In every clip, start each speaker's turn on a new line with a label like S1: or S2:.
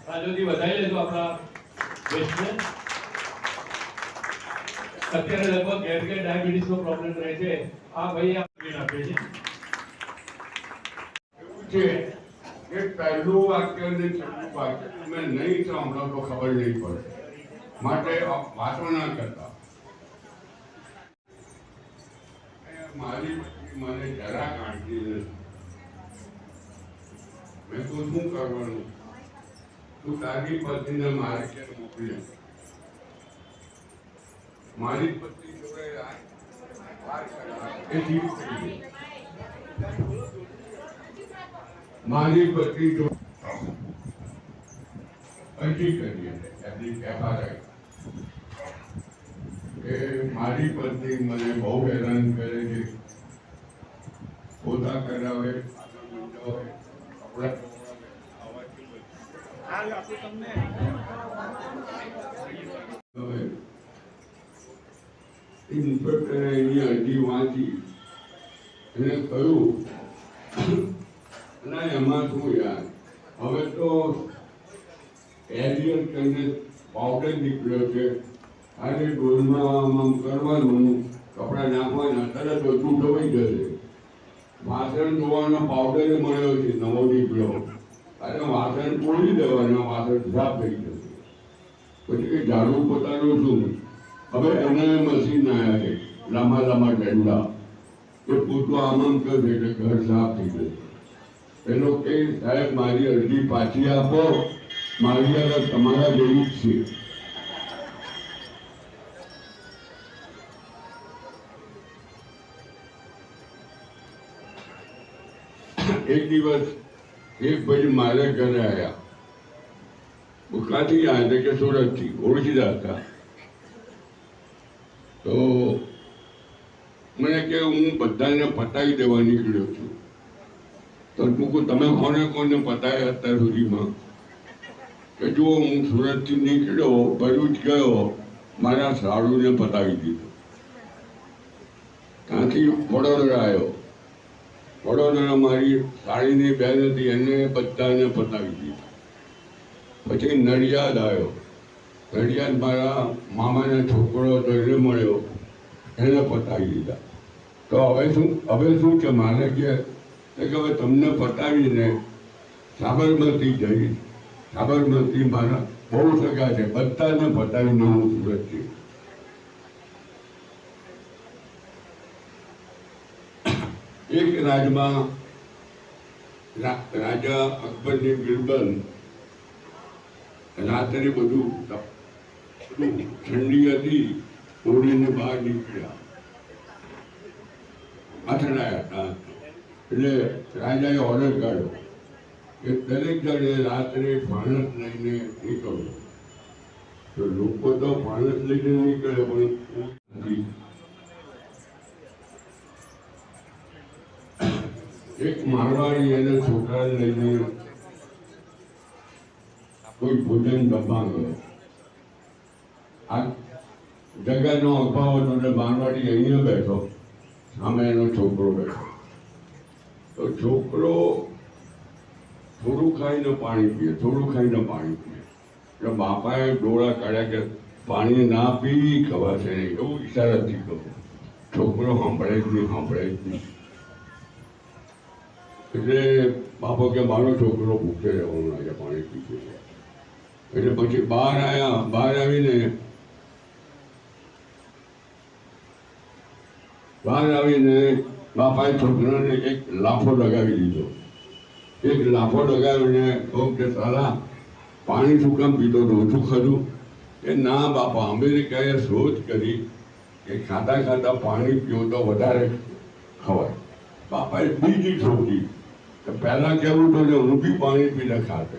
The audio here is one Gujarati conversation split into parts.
S1: રાજોથી વધારી લેજો આપણા દેશને. અત્યારે લગભગ ઘેર ઘેર ડાયાબિટીસ નો પ્રોબ્લેમ રહે છે. આ ભાઈ આપે છે
S2: એવું છે કે પહેલું વાક્ય ને છેલ્લું વાક્ય તમે નહીં સાંભળો તો ખબર નહીં પડે, માટે વાતો ના કરતા. મારી મને જરા કાઢતી નથી. મેં તો શું કરવાનું, તું તારી પત્નીને મારે ક્યારે મોકલી, મારી પત્ની જોડે મારી પત્ની જો અરજી કરી એમની એફઆરઆઈ કે મારી પત્ની મને બહુ હેરાન કરે છે, પોતા કરાવે, ઇન્સ્પેક્ટરે એની અરજી વાંચી એને કહ્યું ના એમાં શું યાર, હવે તો એરિયલ કહીને પાવડર નીકળ્યો છે, આજે ડોલમાં કરવાનું, કપડાં નાખવાના, તરત બધું ધોવાઈ જશે. વાસણ ધોવાનો પાવડર મળ્યો છે નવો નીકળ્યો, અને વાસણ પોળી દેવાના, વાસણ સાફ થઈ જશે. પછી કે ઝાડુ પોતાનું શું, હવે એના મશીન આવ્યા છે લાંબા લાંબા ડંડા, એ પૂરતું આમ કરશે એટલે ઘર સાફ થઈ જશે. એનો કે સાહેબ મારી અરજી પાછી આપો, મારી આગળ તમારા જેવું જ છે. એક દિવસ એક ભાઈ મારે ઘરે આવ્યા, ક્યાંથી આવ્યા કે સુરતથી, ઓળખીતા હતા. તો મને કે હું બધાને પતાવી દેવા નીકળ્યો છું. તો મૂકું તમે કોને કોને પતાવ્યા અત્યાર સુધીમાં? કે જુઓ હું સુરતથી નીકળ્યો, ભરૂચ ગયો, મારા સાળુને પતાવી દીધો. ત્યાંથી વડોદરા આવ્યો, વડોદરા મારી સાળીની બેન હતી એને બધાને પતાવી દીધા. પછી નડિયાદ આવ્યો, નડિયાદ મારા મામાનો છોકરો હતો એને મળ્યો, એને પતાવી દીધા. તો હવે શું છે મારે કે હવે તમને પતાવીને સાબરમતી જઈશ. સાબરમતી મારા બહુ સગા છે, બધાને પતાવીને હું સુરત છું. એક રાજમાં રાજા અકબરની બિરબલ રાત્રે બધું ઠંડી હતી, ઓળીને બહાર નીકળ્યા, અથડાયા હતા. એટલે રાજાએ ઓર્ડર કાઢ્યો કે દરેક જણે રાત્રે ફાણસ લઈને નીકળવું. તો લોકો તો ફાણસ લઈને નીકળે પણ એક મારવાડી એના છોકરાને લઈને કોઈ ભોજન જમવા ગયો. આ જગ્યાનો અભાવ હતો એટલે મારવાડી અહીંયા બેઠો, સામે એનો છોકરો બેઠો. તો છોકરો થોડું ખાઈને પાણી પીએ, થોડું ખાઈને પાણી પીએ. એટલે બાપાએ ડોળા કાઢ્યા કે પાણી ના પી ખવાશે નહીં, એવું ઈશારાથી કહું. છોકરો સાંભળે જ નહીં, સાંભળે જ નહીં. એટલે બાપો કે મારો છોકરો ભૂખે રહેવાનો આજે પાણી પીશે. એટલે પછી બહાર આવ્યા, બહાર આવીને બાપાએ છોકરાને એક લાફો લગાવી દીધો. એક લાફો લગાવીને કહું કે સાલા પાણી શું કામ પીતો તો ઓછું ખાધું? કે ના બાપા, અમેરિકાએ શોધ કરી કે ખાતા ખાતા પાણી પીવો તો વધારે ખવાય. બાપાએ બીજી શોધી તો પહેલા કેવું તો હું બી પાણી પીને ખાતે.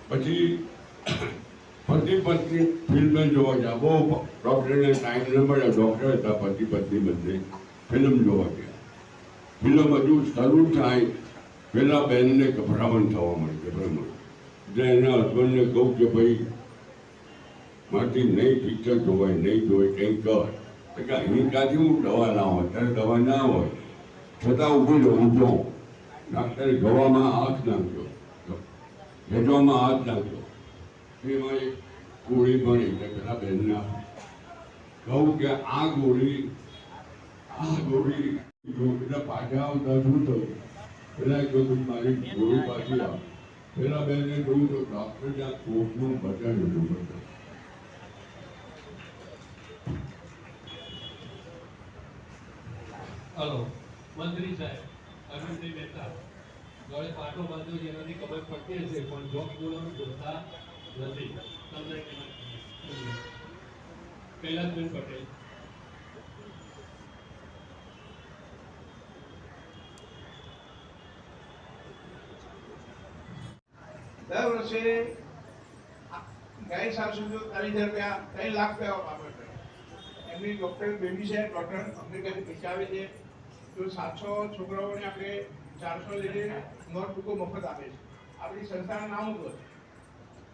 S2: પછી પતિ પત્ની ફિલ્મ જોવા ગયા, બહુ ડૉક્ટરને ટાઈમ ન મળ્યો, ડૉક્ટર હતા પતિ પત્ની બંને, ફિલ્મ જોવા ગયા. ફિલ્મ હજુ શરૂ થાય પેલા બહેનને ગભરામણ થવા માંડી, ગભરામણ. એટલે એના હસબન્ડને કહું કે ભાઈ મારાથી નહીં પિક્ચર જોવાય, નહીં જોવાય, કંઈ કર. તો કે અહીં ક્યાંથી હું દવા ના હોય ત્યારે દવા ના હોય છતાં ઊભી રહું જો ડાક્ટરે ગવામાં હાથ નાખ્યો ભેટવામાં હાથ નાખ્યો એમાં એક ગોળી ભણી એટલે પેલા બહેનને કહું કે આ ગોળી એટલે પાછા આવતા શું થયું પેલા કહ્યું મારી ગોળી પાછી આવ પેલા બહેને જોયું તો ડૉક્ટર ત્યાં કોકનું બચાવ્યું હતું.
S1: હલો મંત્રી સાહેબ અરવિંદભાઈ મહેતા ગળે પાટો બાંધ્યો છે એનાથી ખબર પડતી હશે પણ જોક બોલવાનું બોલતા નથી. કૈલાસબેન પટેલ.
S3: દર વર્ષે ગાય સાસુ 40,000 રૂપિયા 3 લાખ રૂપિયા વાપરે છે. એમની ડોક્ટર બેબી છે, ડોક્ટર અમેરિકાથી પૈસા આવે છે. તો 700 છોકરાઓને આપણે 400 લઈને નોટબુકો મફત આપે છે. આપણી સંસ્થાનું નામ હતું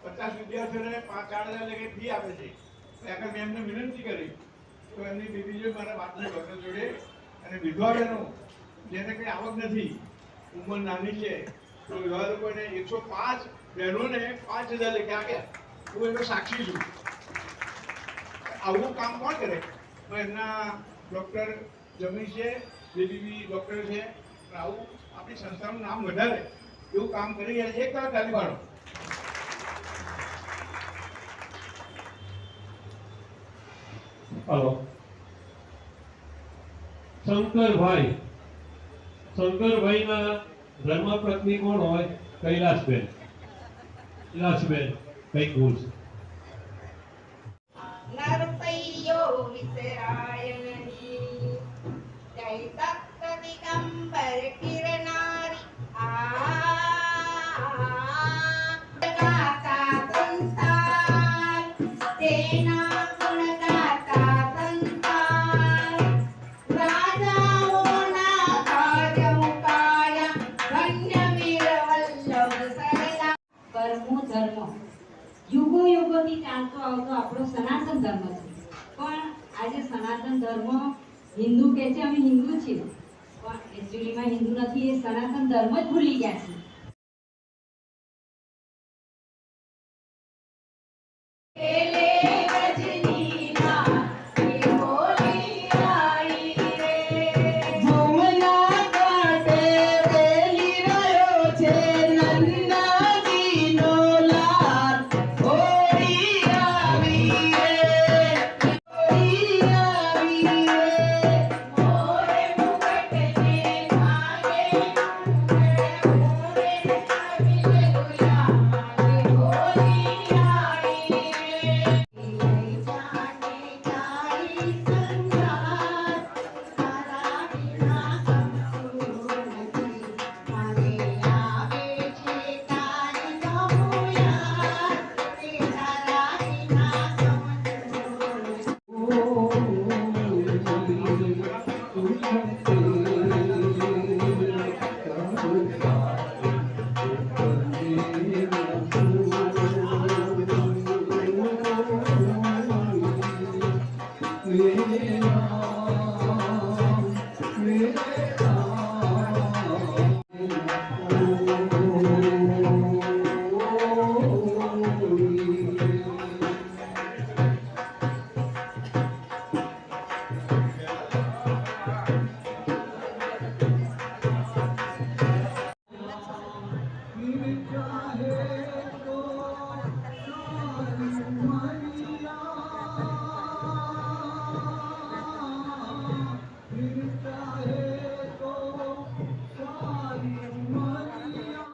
S3: 50 વિદ્યાર્થીઓને 4,000 લઈને ફી આપે છે. આગળ મેં એમને વિનંતી કરી તો એમની બેબી જો મારા વાતની ડોક્ટર જોડે અને વિધવા બહેનો જેને કંઈ આવક નથી, ઉંમર નાની છે, તો એવા લોકોને 105 બહેનોને 5,000 લેખે આપ્યા. હું એનો સાક્ષી છું. આવું કામ કોણ કરે? તો એમના ડૉક્ટર જમી છે, બેબી ડૉક્ટર છે. આવું આપણી સંસ્થાનું નામ વધારે એવું કામ કરી રહ્યા છે. એક તરફ તાલી પાડો.
S1: હલો શંકરભાઈના ધર્મપત્ની કોણ હોય? કૈલાસબેન. કૈલાસબેન કઈ ગુણ?
S4: નરપૈયો વિસરાય નહીં, જય તપ્ત દિગંબર કિરનારી ગાતા સંસાર, તેના ગુણ ગાતા સંસાર, રાજાઓના કાર્ય મુકાયા, ધન્ય વીર વલ્લભ સરલા. કર્મો ધર્મ યુગો યુગોથી ચાલતો આવતો આપણો સનાતન ધર્મ છે. પણ આજે સનાતન ધર્મ હિન્દુ કહે છે અમે હિન્દુ છીએ, પણ એકચ્યુઅલીમાં હિન્દુ નથી, એ સનાતન ધર્મ જ ભૂલી ગયા છે.